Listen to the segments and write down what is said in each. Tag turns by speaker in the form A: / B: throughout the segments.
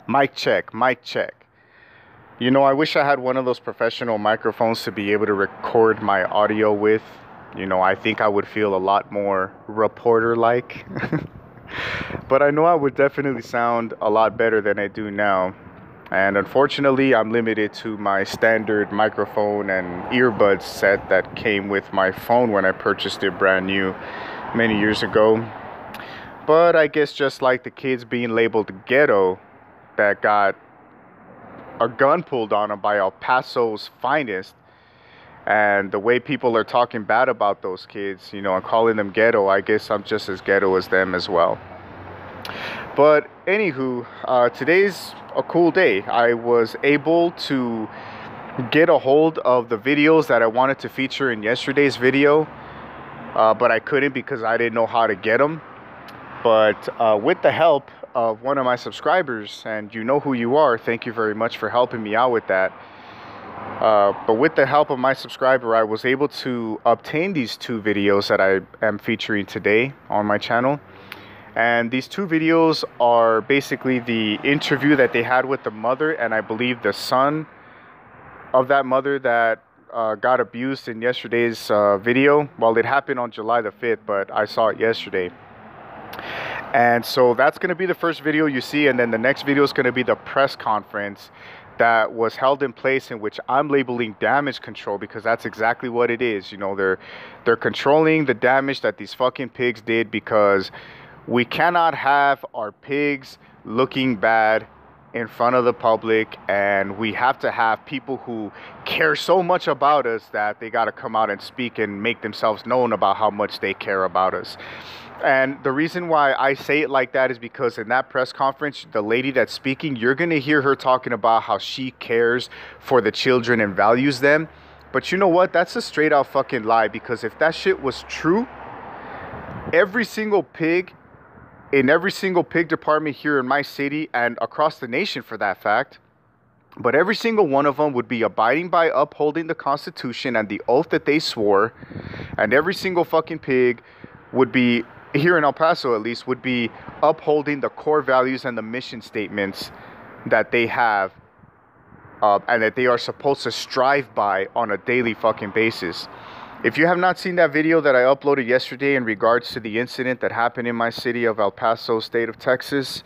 A: Mic check, mic check. You know, I wish I had one of those professional microphones to be able to record my audio with. You know, I think I would feel a lot more reporter-like. But I know I would definitely sound a lot better than I do now. And unfortunately, I'm limited to my standard microphone and earbuds set that came with my phone when I purchased it brand new many years ago. But I guess just like the kids being labeled ghetto that got a gun pulled on them by El Paso's finest, and the way people are talking bad about those kids, you know, and calling them ghetto, I guess I'm just as ghetto as them as well. But anywho, today's a cool day. I was able to get a hold of the videos that I wanted to feature in yesterday's video, but I couldn't because I didn't know how to get them. But with the help of one of my subscribers, and you know who you are, thank you very much for helping me out with that. But with the help of my subscriber, I was able to obtain these two videos that I am featuring today on my channel. And these two videos are basically the interview that they had with the mother and I believe the son of that mother that got abused in yesterday's video. Well, it happened on July the 5th, but I saw it yesterday. And so that's going to be the first video you see, and then the next video is going to be the press conference that was held in place, in which I'm labeling damage control, because that's exactly what it is. You know, they're controlling the damage that these fucking pigs did, because we cannot have our pigs looking bad in front of the public, and we have to have people who care so much about us that they got to come out and speak and make themselves known about how much they care about us. And the reason why I say it like that is because in that press conference, the lady that's speaking, you're going to hear her talking about how she cares for the children and values them. But you know what? That's a straight out fucking lie, because if that shit was true, every single pig in every single pig department here in my city and across the nation for that fact, but every single one of them would be abiding by upholding the Constitution and the oath that they swore, and every single fucking pig would be, here in El Paso at least, would be upholding the core values and the mission statements that they have and that they are supposed to strive by on a daily fucking basis. If you have not seen that video that I uploaded yesterday in regards to the incident that happened in my city of El Paso, state of Texas,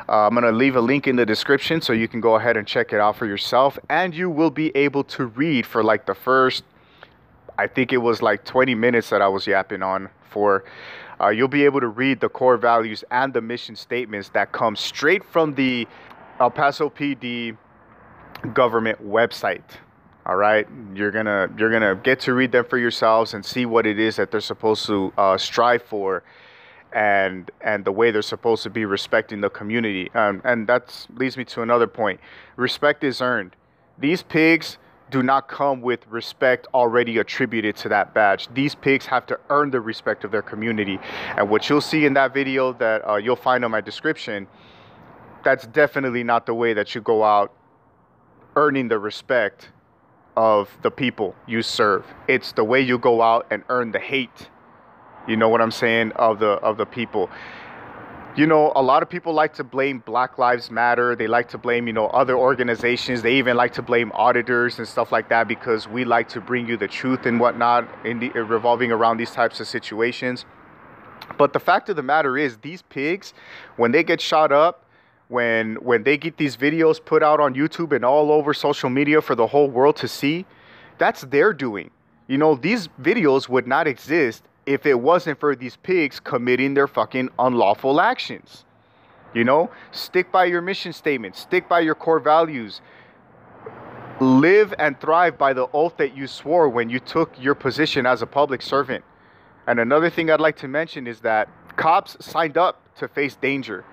A: I'm going to leave a link in the description so you can go ahead and check it out for yourself. And you will be able to read for like the first, I think it was like 20 minutes that I was yapping on for. You'll be able to read the core values and the mission statements that come straight from the El Paso PD government website. All right, you're gonna get to read them for yourselves and see what it is that they're supposed to strive for, and the way they're supposed to be respecting the community. And that leads me to another point. Respect is earned. These pigs do not come with respect already attributed to that badge. These pigs have to earn the respect of their community. And what you'll see in that video that you'll find on my description, that's definitely not the way that you go out earning the respect of the people you serve. It's the way you go out and earn the hate, you know what I'm saying, of the people. You know, a lot of people like to blame Black Lives Matter. They like to blame, you know, other organizations. They even like to blame auditors and stuff like that, because we like to bring you the truth and whatnot in the revolving around these types of situations. But the fact of the matter is, these pigs, when they get shot up, when they get these videos put out on YouTube and all over social media for the whole world to see, that's their doing. You know, these videos would not exist if it wasn't for these pigs committing their fucking unlawful actions. You know, stick by your mission statement, stick by your core values, live and thrive by the oath that you swore when you took your position as a public servant. And another thing I'd like to mention is that cops signed up to face danger.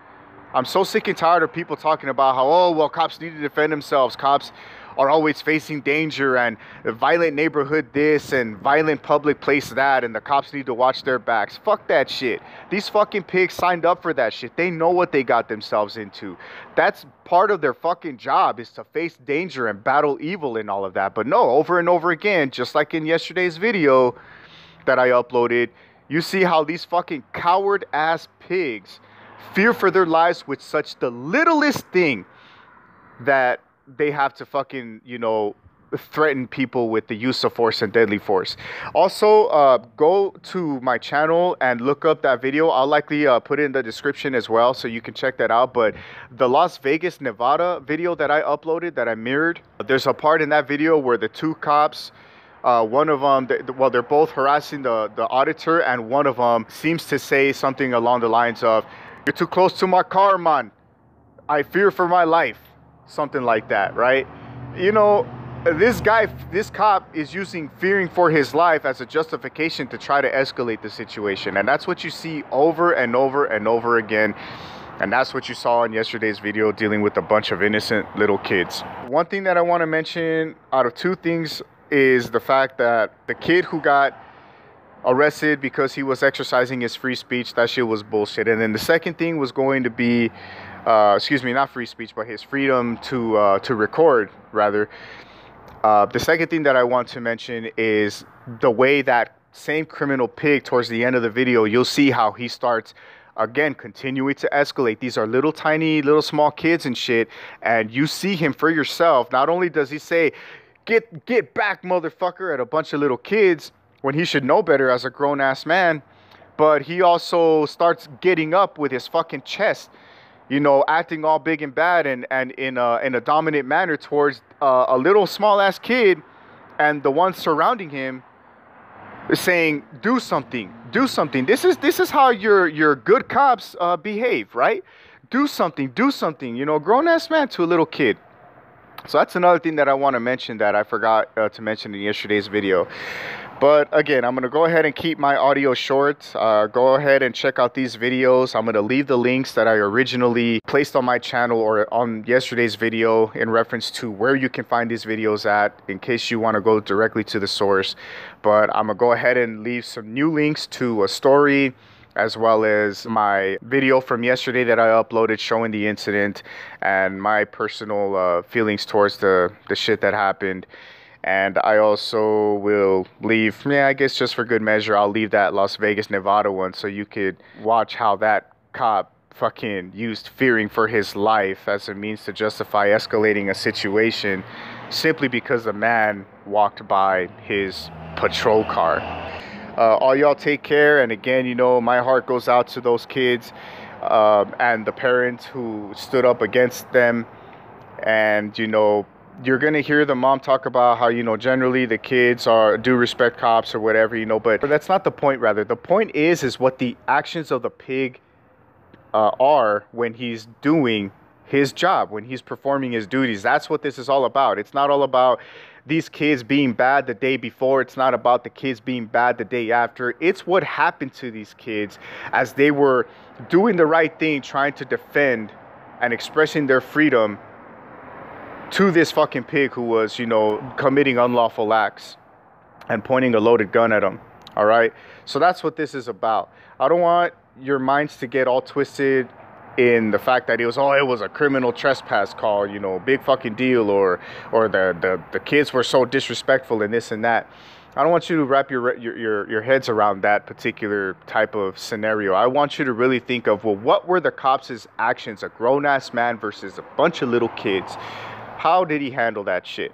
A: I'm so sick and tired of people talking about how, oh, well, cops need to defend themselves. Cops are always facing danger, and violent neighborhood this and violent public place that, and the cops need to watch their backs. Fuck that shit. These fucking pigs signed up for that shit. They know what they got themselves into. That's part of their fucking job, is to face danger and battle evil and all of that. But no, over and over again, just like in yesterday's video that I uploaded, you see how these fucking coward ass pigs fear for their lives with such the littlest thing that they have to fucking, you know, threaten people with the use of force and deadly force. Also, go to my channel and look up that video. I'll likely put it in the description as well, so you can check that out. But the Las Vegas, Nevada video that I uploaded, that I mirrored, there's a part in that video where the two cops, one of them, well, they're both harassing the auditor, and one of them seems to say something along the lines of, "You're too close to my car, man. I fear for my life." Something like that, right? You know, this cop is using fearing for his life as a justification to try to escalate the situation. And that's what you see over and over and over again. And that's what you saw in yesterday's video, dealing with a bunch of innocent little kids. One thing that I want to mention out of two things is the fact that the kid who got arrested because he was exercising his free speech, that shit was bullshit. And then the second thing was going to be, excuse me, not free speech, but his freedom to record, rather. The second thing that I want to mention is the way that same criminal pig, towards the end of the video, you'll see how he starts, again, continuing to escalate. These are little tiny, little small kids and shit. And you see him for yourself. Not only does he say, get back, motherfucker, at a bunch of little kids, when he should know better as a grown-ass man, but he also starts getting up with his fucking chest, you know, acting all big and bad and in a dominant manner towards a little small-ass kid, and the ones surrounding him is saying, do something, do something. This is how your good cops behave, right? Do something, you know, grown-ass man to a little kid. So that's another thing that I want to mention that I forgot to mention in yesterday's video. But again, I'm going to go ahead and keep my audio short. Go ahead and check out these videos. I'm going to leave the links that I originally placed on my channel or on yesterday's video in reference to where you can find these videos at, in case you want to go directly to the source. But I'm going to go ahead and leave some new links to a story, as well as my video from yesterday that I uploaded showing the incident and my personal feelings towards the shit that happened. And I also will leave, I guess just for good measure, I'll leave that Las Vegas, Nevada one, so you could watch how that cop fucking used fearing for his life as a means to justify escalating a situation simply because a man walked by his patrol car. All y'all take care, and again, you know, my heart goes out to those kids and the parents who stood up against them. And, you know, you're going to hear the mom talk about how, you know, generally the kids do respect cops or whatever, you know, but that's not the point. Rather, the point is what the actions of the pig are when he's doing his job, when he's performing his duties. That's what this is all about. It's not all about these kids being bad the day before. It's not about the kids being bad the day after. It's what happened to these kids as they were doing the right thing, trying to defend and expressing their freedom to this fucking pig who was, you know, committing unlawful acts and pointing a loaded gun at them. All right. So that's what this is about. I don't want your minds to get all twisted in the fact that it was a criminal trespass call, you know, big fucking deal, or the kids were so disrespectful and this and that. I don't want you to wrap your heads around that particular type of scenario. I want you to really think of, well, what were the cops' actions? A grown-ass man versus a bunch of little kids. How did he handle that shit?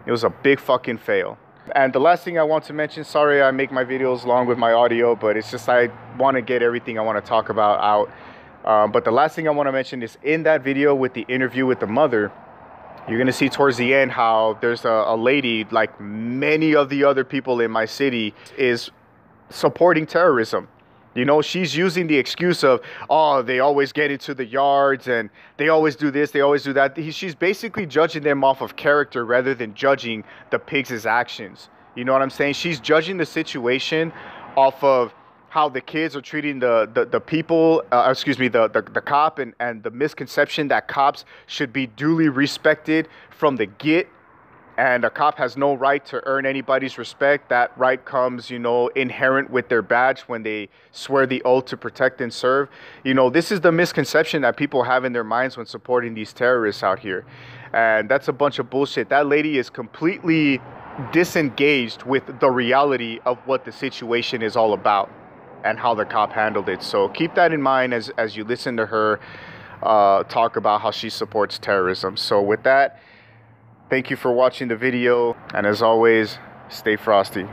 A: It was a big fucking fail. And the last thing I want to mention, sorry I make my videos long with my audio, but it's just I want to get everything I want to talk about out. But the last thing I want to mention is in that video with the interview with the mother, you're going to see towards the end how there's a lady, like many of the other people in my city, is supporting terrorism. You know, she's using the excuse of, oh, they always get into the yards and they always do this, they always do that. She's basically judging them off of character rather than judging the pigs' actions. You know what I'm saying? She's judging the situation off of how the kids are treating the people, the cop, and the misconception that cops should be duly respected from the get. And a cop has no right to earn anybody's respect. That right comes, you know, inherent with their badge when they swear the oath to protect and serve. You know, this is the misconception that people have in their minds when supporting these terrorists out here. And that's a bunch of bullshit. That lady is completely disengaged with the reality of what the situation is all about and how the cop handled it. So keep that in mind as you listen to her. talk about how she supports terrorism. So with that, thank you for watching the video, and as always, stay frosty.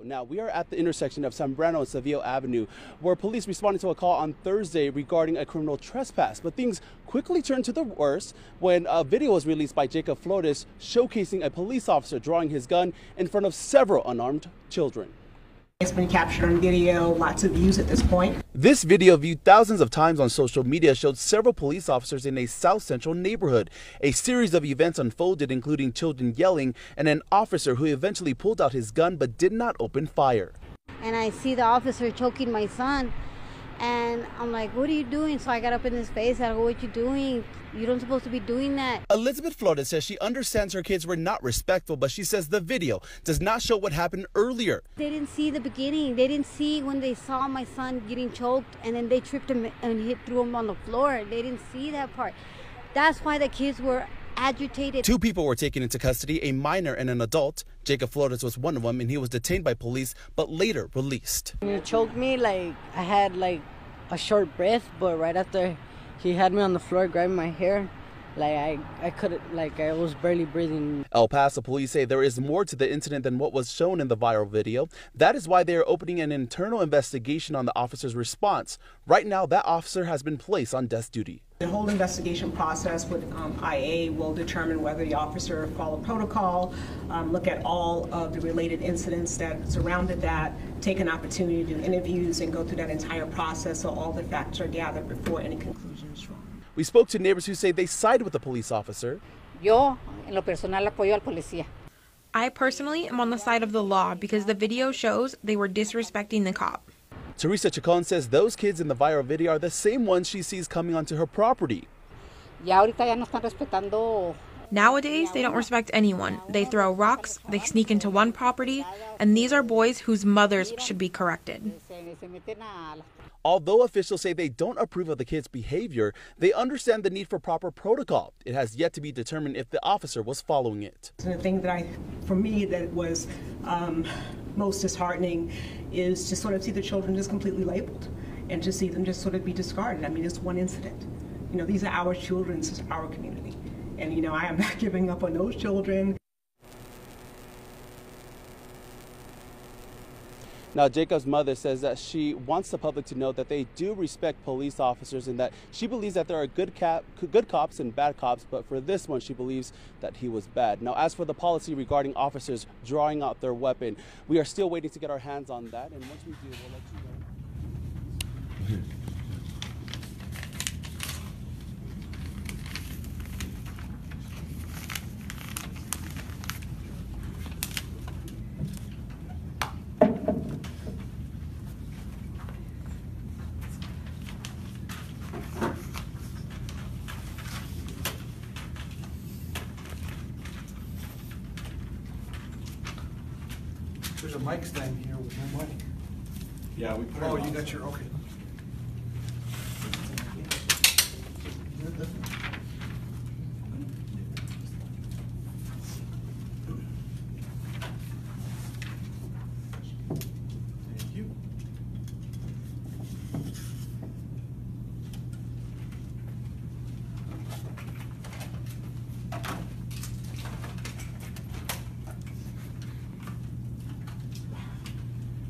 B: Now, we are at the intersection of Zambrano and Seville Avenue, where police responded to a call on Thursday regarding a criminal trespass. But things quickly turned to the worse when a video was released by Jacob Flores showcasing a police officer drawing his gun in front of several unarmed children.
C: It's been captured on video, lots of views at this point.
B: This video, viewed thousands of times on social media, showed several police officers in a South Central neighborhood. A series of events unfolded, including children yelling and an officer who eventually pulled out his gun but did not open fire.
D: And I see the officer choking my son, and I'm like, what are you doing? So I got up in his face. I go, what you doing? You don't supposed to be doing that.
B: Elizabeth Flores says she understands her kids were not respectful, but she says the video does not show what happened earlier.
D: They didn't see the beginning. They didn't see when they saw my son getting choked and then they tripped him and threw him on the floor. They didn't see that part. That's why the kids were agitated.
B: 2 people were taken into custody, a minor and an adult. Jacob Flores was one of them, and he was detained by police but later released.
E: When you choked me, like I had like a short breath, but right after he had me on the floor grabbing my hair, like I couldn't, like I was barely breathing.
B: El Paso police say there is more to the incident than what was shown in the viral video. That is why they are opening an internal investigation on the officer's response. Right now, that officer has been placed on desk duty.
C: The whole investigation process with IA will determine whether the officer followed protocol, look at all of the related incidents that surrounded that, take an opportunity to do interviews and go through that entire process so all the facts are gathered before any conclusion is drawn.
B: We spoke to neighbors who say they side with the police officer.
F: Yo, en lo personal, apoyo al policía.
G: I personally am on the side of the law because the video shows they were disrespecting the cop.
B: Teresa Chacon says those kids in the viral video are the same ones she sees coming onto her property.
F: Ya ahorita ya no están respetando.
G: Nowadays, they don't respect anyone. They throw rocks, they sneak into one property, and these are boys whose mothers should be corrected.
B: Although officials say they don't approve of the kids' behavior, they understand the need for proper protocol. It has yet to be determined if the officer was following it.
C: And the thing that for me, that was most disheartening is to sort of see the children just completely labeled and to see them just sort of be discarded. I mean, it's one incident. You know, these are our children, this is our community. And, you know, I am not giving up on those children.
B: Now, Jacob's mother says that she wants the public to know that they do respect police officers and that she believes that there are good cops and bad cops, but for this one, she believes that he was bad. Now, as for the policy regarding officers drawing out their weapon, we are still waiting to get our hands on that, and once we do, we'll let you know.
H: There's a mic stand here with no mic.
I: Yeah, we put it.
H: Oh,
I: on.
H: you got your, okay. Thank you.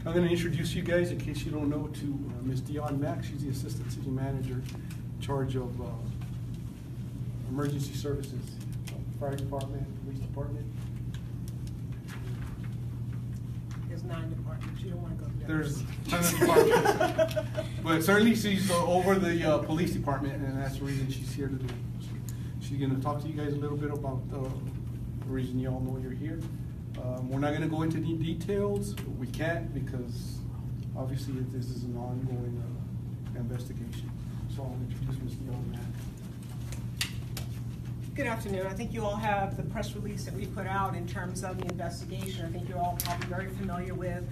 H: I'm going to introduce you guys, in case you don't know, to Ms. Dion Mack. She's the Assistant City Manager in charge of emergency services, fire department, police department.
C: There's 9 departments. You don't want to go there.
H: There's tons of departments. But certainly she's over the police department, and that's the reason she's here today. She's going to talk to you guys a little bit about the reason you all know you're here. We're not going to go into any details. We can't because obviously this is an ongoing investigation. So I'll introduce Ms. Dion Mack.
C: Good afternoon. I think you all have the press release that we put out in terms of the investigation. I think you're all probably very familiar with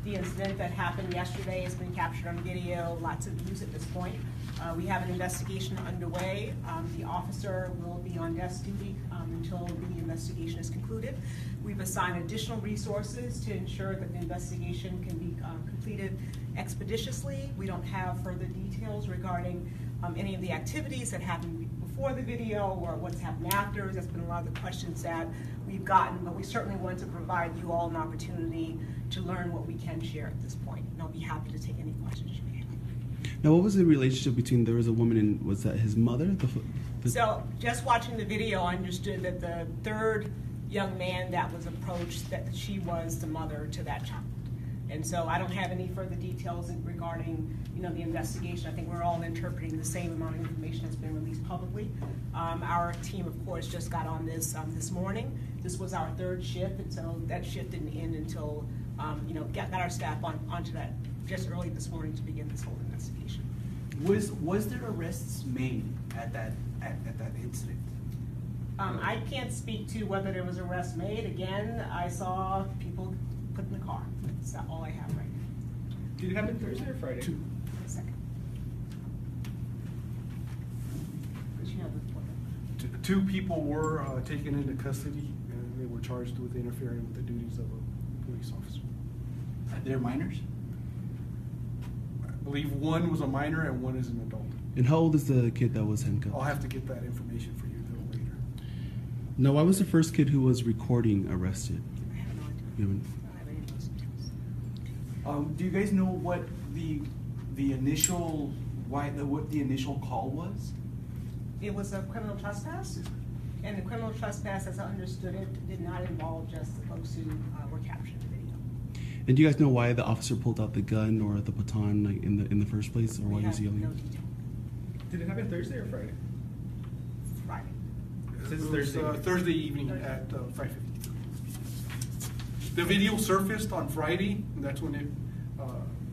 C: the incident that happened yesterday. It's been captured on video, lots of views at this point. We have an investigation underway. The officer will be on desk duty until the investigation is concluded. We've assigned additional resources to ensure that the investigation can be completed expeditiously. We don't have further details regarding any of the activities that happened before the video or what's happened after. That's been a lot of the questions that we've gotten, but we certainly want to provide you all an opportunity to learn what we can share at this point. And I'll be happy to take any questions you may have.
B: Now, what was the relationship between, there was a woman and, was that his mother?
C: So just watching the video, I understood that the third young man that was approached, that she was the mother to that child. And so I don't have any further details regarding, the investigation. I think we're all interpreting the same amount of information that's been released publicly. Our team, of course, just got on this this morning. This was our third shift, and so that shift didn't end until, got our staff onto that just early this morning to begin this whole investigation.
J: Was there arrests made at that incident?
C: I can't speak to whether there was arrest made. Again, I saw people put in the car. That's all I have right now.
J: Did it happen Thursday or Friday?
C: A second.
H: Two people were taken into custody, and they were charged with interfering with the duties of a police officer.
J: They're minors?
H: I believe one was a minor and one is an adult.
B: And how old is the kid that was handcuffed?
H: I'll have to get that information for you a little later.
B: Now, why was the first kid who was recording arrested?
C: I have no idea.
B: You haven't-
C: I have any of those details.
J: Do you guys know what the initial call was?
C: It was a criminal trespass, and the criminal trespass, as I understood it, did not involve just the folks who were captured in the video.
B: And do you guys know why the officer pulled out the gun or the baton, like, in the first place, or why
C: We
B: he was
C: have
B: yelling?
C: no detail.
J: Did it happen Thursday or Friday?
C: Friday.
J: Since
H: It was,
J: Thursday.
H: Thursday evening at 5:50. The video surfaced on Friday, and that's when it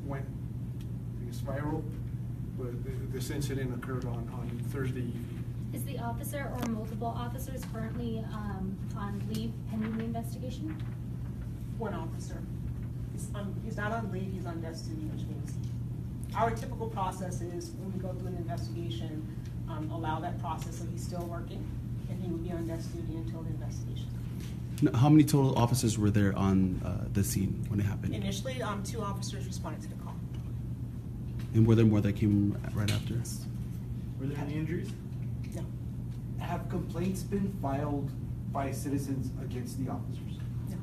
H: went, I guess, viral. But this incident occurred on Thursday evening.
K: Is the officer or multiple officers currently on leave pending the investigation?
C: One officer. He's not on leave, he's on desk duty, which means our typical process is when we go through an investigation, allow that process, so he's still working, and he will be on desk duty until the investigation.
B: Now, how many total officers were there on the scene when it happened?
C: Initially, 2 officers responded to the call.
B: And were there more that came right after?
J: Were there any injuries?
C: No.
J: Have complaints been filed by citizens against the officers?
C: No.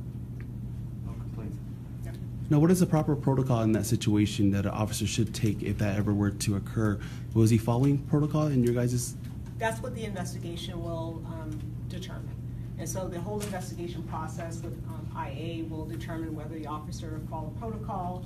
J: No complaints.
C: No.
B: Now, what is the proper protocol in that situation that an officer should take if that ever were to occur? Was he following protocol in your guys'?
C: That's what the investigation will determine. And so the whole investigation process with IA will determine whether the officer followed protocol,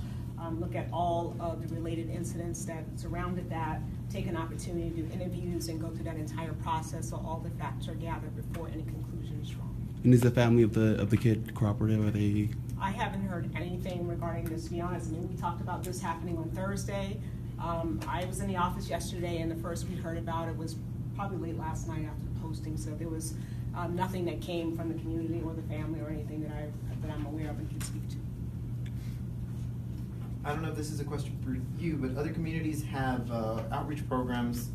C: look at all of the related incidents that surrounded that, take an opportunity to do interviews and go through that entire process so all the facts are gathered before any conclusion is drawn.
B: And is the family of the kid cooperative? Are they?
C: I haven't heard anything regarding this, to be honest. I mean, we talked about this happening on Thursday. I was in the office yesterday, and the first we heard about it was probably late last night after the posting, so there was nothing that came from the community or the family or anything that I'm aware of and can speak to.
L: I don't know if this is a question for you, but other communities have outreach programs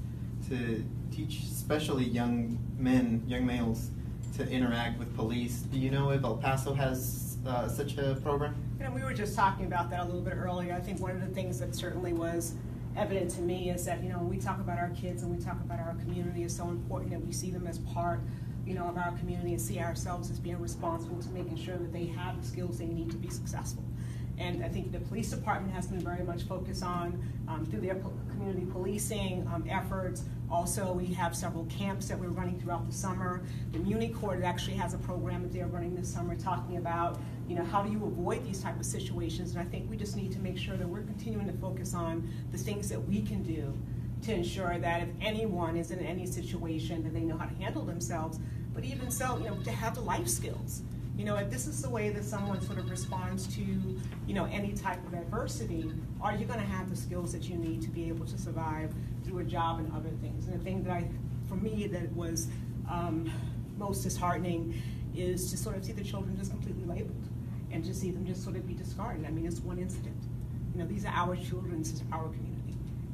L: to teach especially young males to interact with police. Do you know if El Paso has such a program?
C: You know, we were just talking about that a little bit earlier. I think one of the things that certainly was evident to me is that, when we talk about our kids and we talk about our community, it's so important that we see them as part, of our community and see ourselves as being responsible to making sure that they have the skills they need to be successful. And I think the police department has been very much focused on, through their community policing efforts. Also, we have several camps that we're running throughout the summer. The Muni Court actually has a program that they're running this summer talking about, how do you avoid these type of situations? And I think we just need to make sure that we're continuing to focus on the things that we can do to ensure that if anyone is in any situation, that they know how to handle themselves, but even so, to have the life skills. If this is the way that someone sort of responds to, any type of adversity, are you going to have the skills that you need to be able to survive through a job and other things? And the thing that for me, that was most disheartening is to sort of see the children just completely labeled and to see them just sort of be discarded. I mean, it's one incident. These are our children, this is our community.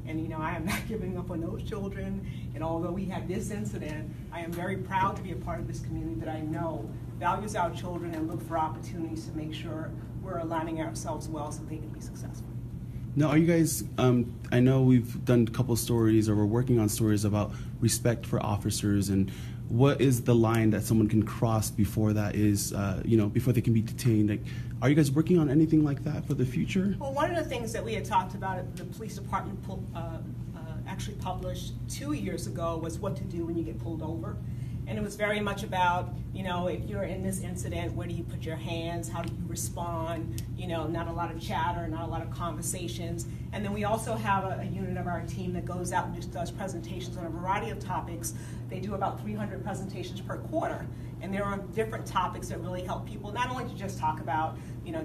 C: And I am not giving up on those children. And although we had this incident, I am very proud to be a part of this community that I know values our children and look for opportunities to make sure we're aligning ourselves well so they can be successful.
B: Now, are you guys, I know we've done a couple stories, or we're working on stories about respect for officers, and what is the line that someone can cross before that is, before they can be detained? Like, are you guys working on anything like that for the future?
C: Well, one of the things that we had talked about, the police department actually published 2 years ago, was what to do when you get pulled over. And it was very much about, if you're in this incident, where do you put your hands? How do you respond? Not a lot of chatter, not a lot of conversations. And then we also have a unit of our team that goes out and just does presentations on a variety of topics. They do about 300 presentations per quarter. And they're on different topics that really help people, not only to just talk about,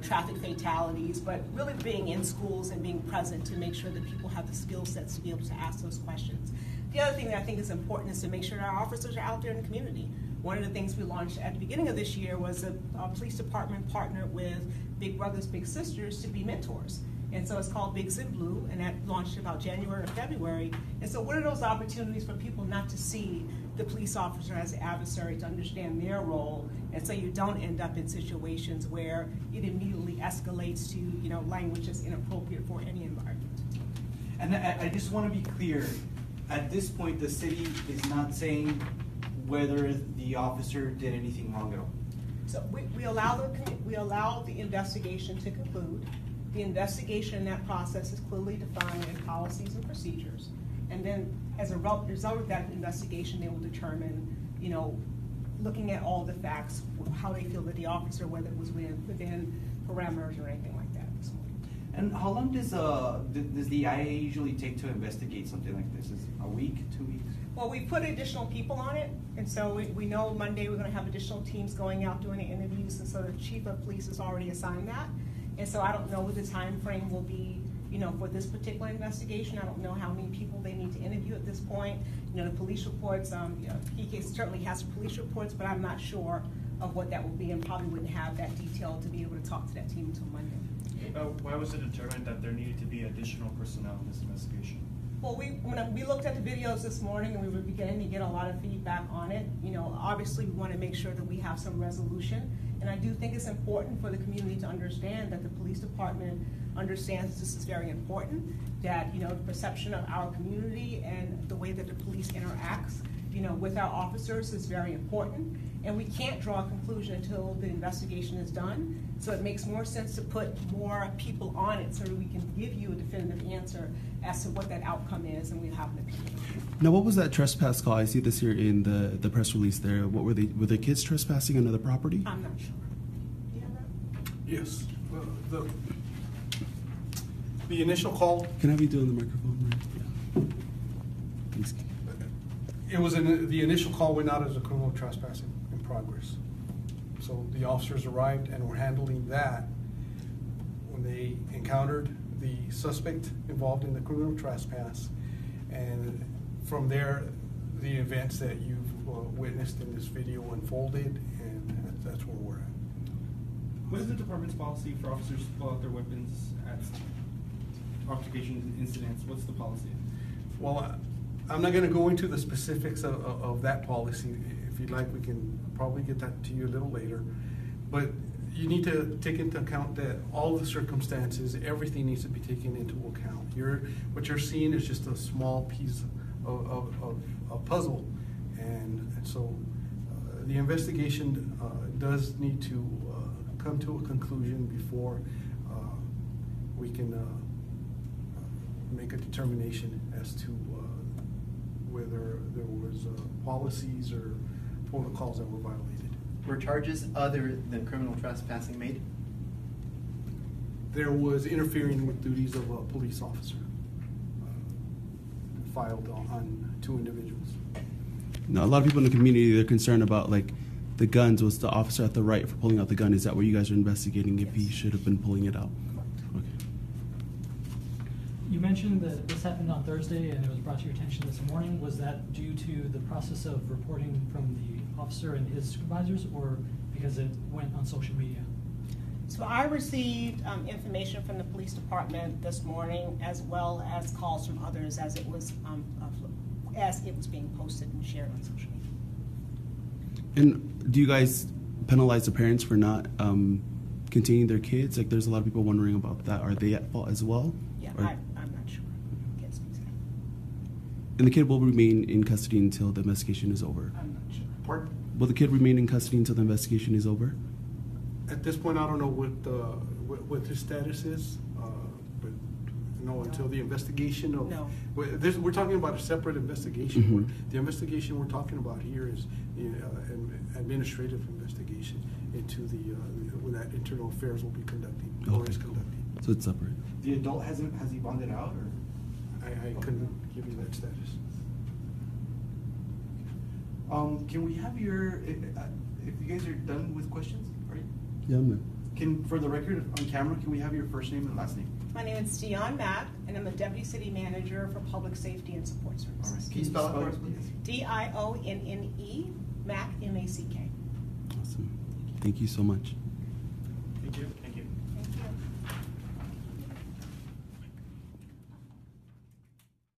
C: traffic fatalities, but really being in schools and being present to make sure that people have the skill sets to be able to ask those questions. The other thing that I think is important is to make sure that our officers are out there in the community. One of the things we launched at the beginning of this year was our police department partnered with Big Brothers Big Sisters to be mentors. And so it's called Bigs in Blue, and that launched about January or February. And so what are those opportunities for people not to see the police officer as an adversary, to understand their role, and so you don't end up in situations where it immediately escalates to language that's inappropriate for any environment.
J: And I just want to be clear, at this point the city is not saying whether the officer did anything wrong at all.
C: So we allow the investigation to conclude. The investigation in that process is clearly defined in policies and procedures. And then as a result of that investigation, they will determine, looking at all the facts, how they feel that the officer, whether it was within parameters or anything like that at this point.
J: And how long does the IA usually take to investigate something like this? Is it a week, 2 weeks?
C: Well, we put additional people on it, and so we know Monday we're going to have additional teams going out doing the interviews, and so the chief of police has already assigned that. And so I don't know what the time frame will be, for this particular investigation. I don't know how many people they need to interview at this point. The police reports, PK certainly has police reports, but I'm not sure of what that will be, and probably wouldn't have that detail to be able to talk to that team until Monday.
M: Why was it determined that there needed to be additional personnel in this investigation?
C: Well, when we looked at the videos this morning, and we were beginning to get a lot of feedback on it, obviously we want to make sure that we have some resolution. And I do think it's important for the community to understand that the police department understands this is very important, that the perception of our community and the way that the police interacts with our officers is very important. And we can't draw a conclusion until the investigation is done. So it makes more sense to put more people on it so that we can give you a definitive answer as to what that outcome is, and we'll have an opinion.
B: Now, what was that trespass call? I see this here in the press release there. What were they? Were the kids trespassing another property?
C: I'm not sure. Do you have that?
H: Yes. The initial call.
B: Can I be doing the microphone? Yeah. Please.
H: It was the initial call went out as a criminal trespassing in progress. So the officers arrived and were handling that when they encountered the suspect involved in the criminal trespass, and from there, the events that you've witnessed in this video unfolded, and that's where we're at.
M: What is the department's policy for officers to pull out their weapons at altercation incidents? What's the policy?
H: Well, I'm not going to go into the specifics of that policy. If you'd like, we can probably get that to you a little later. But you need to take into account that all the circumstances, everything needs to be taken into account. What you're seeing is just a small piece of a puzzle. And so the investigation does need to come to a conclusion before we can make a determination as to whether there was policies or protocols that were violated.
L: Were charges other than criminal trespassing made?
H: There was interfering with duties of a police officer filed on 2 individuals.
B: Now, a lot of people in the community, they're concerned about the guns. Was the officer at the right for pulling out the gun? Is that where you guys are investigating if he should have been pulling it out? Okay.
N: You mentioned that this happened on Thursday and it was brought to your attention this morning. Was that due to the process of reporting from the officer and his supervisors, or because it went on social media?
C: So I received information from the police department this morning, as well as calls from others as it was being posted and shared on social media.
B: And do you guys penalize the parents for not containing their kids? There's a lot of people wondering about that. Are they at fault as well?
C: Yeah,
O: Or-
C: I'm not sure. Can't speak to that.
O: And the kid will remain in custody until the investigation is over.
C: I'm not sure.
H: Pardon?
O: Will the kid remain in custody until the investigation is over?
H: At this point, I don't know what his status is, but no, until the investigation of.
C: No.
H: We're talking about a separate investigation.
O: Mhm.
H: The investigation we're talking about here is an administrative investigation into when that internal affairs will be conducting or is conducting.
O: So it's separate.
J: The adult has he bonded out or?
H: I couldn't give you that status.
J: Can we have your, if you guys are done with questions, are you?
O: Yeah, I'm done.
J: For the record, on camera, can we have your first name and last name?
C: My name is Dion Mack, and I'm the Deputy City Manager for Public Safety and Support Services.
L: Can you spell it for us, please?
C: Dionne, Mack, Mack.
O: Awesome. Thank you so much.